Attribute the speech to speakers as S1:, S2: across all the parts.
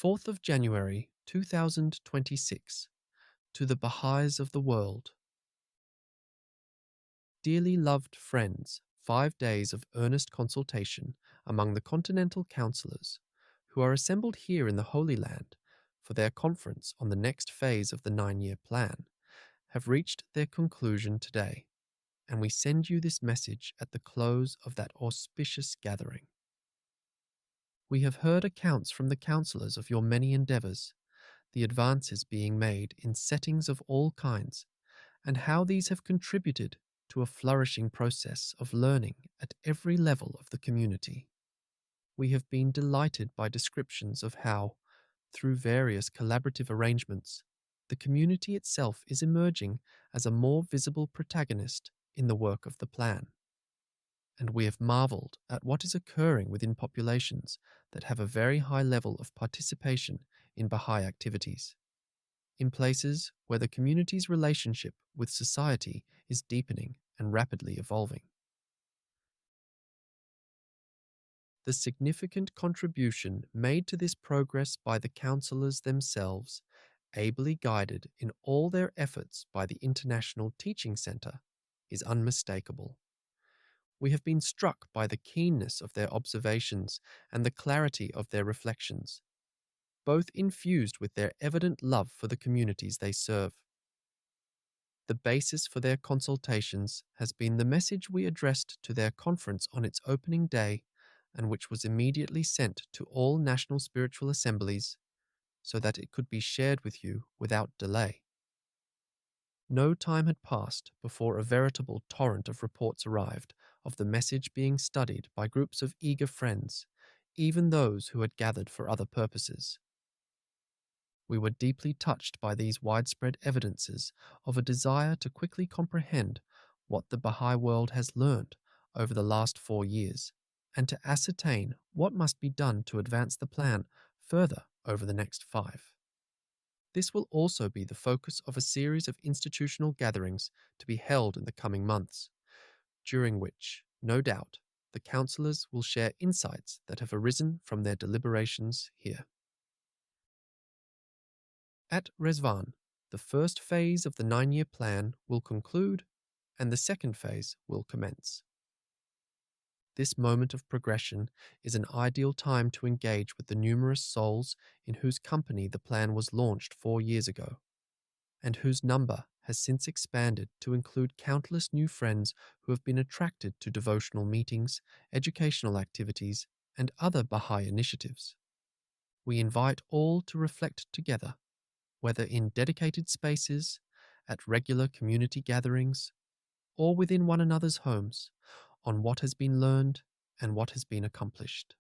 S1: 4th of January 2026, to the Baha'is of the world. Dearly loved friends, 5 days of earnest consultation among the Continental Counsellors, who are assembled here in the Holy Land for their conference on the next phase of the 9-year plan, have reached their conclusion today, and we send you this message at the close of that auspicious gathering. We have heard accounts from the counsellors of your many endeavours, the advances being made in settings of all kinds, and how these have contributed to a flourishing process of learning at every level of the community. We have been delighted by descriptions of how, through various collaborative arrangements, the community itself is emerging as a more visible protagonist in the work of the plan. And we have marvelled at what is occurring within populations that have a very high level of participation in Baha'i activities, in places where the community's relationship with society is deepening and rapidly evolving. The significant contribution made to this progress by the counsellors themselves, ably guided in all their efforts by the International Teaching Centre, is unmistakable. We have been struck by the keenness of their observations and the clarity of their reflections, both infused with their evident love for the communities they serve. The basis for their consultations has been the message we addressed to their conference on its opening day, and which was immediately sent to all national spiritual assemblies, so that it could be shared with you without delay. No time had passed before a veritable torrent of reports arrived of the message being studied by groups of eager friends, even those who had gathered for other purposes. We were deeply touched by these widespread evidences of a desire to quickly comprehend what the Baha'i world has learned over the last 4 years, and to ascertain what must be done to advance the plan further over the next 5. This will also be the focus of a series of institutional gatherings to be held in the coming months, during which, no doubt, the counsellors will share insights that have arisen from their deliberations here. At Rezvan, the first phase of the 9-year plan will conclude, and the second phase will commence. This moment of progression is an ideal time to engage with the numerous souls in whose company the plan was launched 4 years ago, and whose number has since expanded to include countless new friends who have been attracted to devotional meetings, educational activities, and other Baha'i initiatives. We invite all to reflect together, whether in dedicated spaces, at regular community gatherings, or within one another's homes, on what has been learned and what has been accomplished.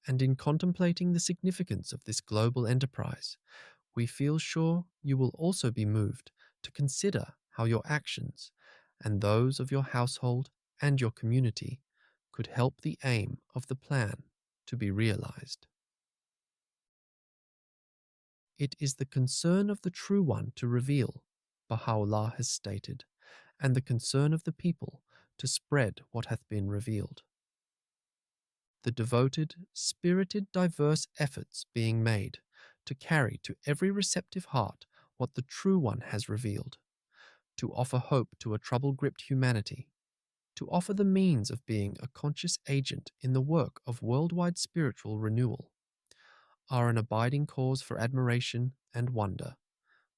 S1: And in contemplating the significance of this global enterprise, we feel sure you will also be moved to consider how your actions and those of your household and your community could help the aim of the plan to be realized. It is the concern of the True One to reveal, Baha'u'llah has stated, and the concern of the people to spread what hath been revealed. The devoted, spirited, diverse efforts being made to carry to every receptive heart what the True One has revealed, to offer hope to a trouble-gripped humanity, to offer the means of being a conscious agent in the work of worldwide spiritual renewal, are an abiding cause for admiration and wonder,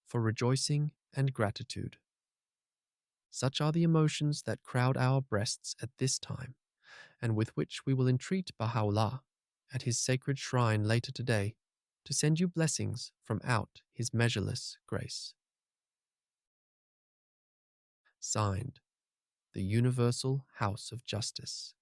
S1: for rejoicing and gratitude. Such are the emotions that crowd our breasts at this time, and with which we will entreat Baha'u'llah at his sacred shrine later today to send you blessings from out his measureless grace. Signed, the Universal House of Justice.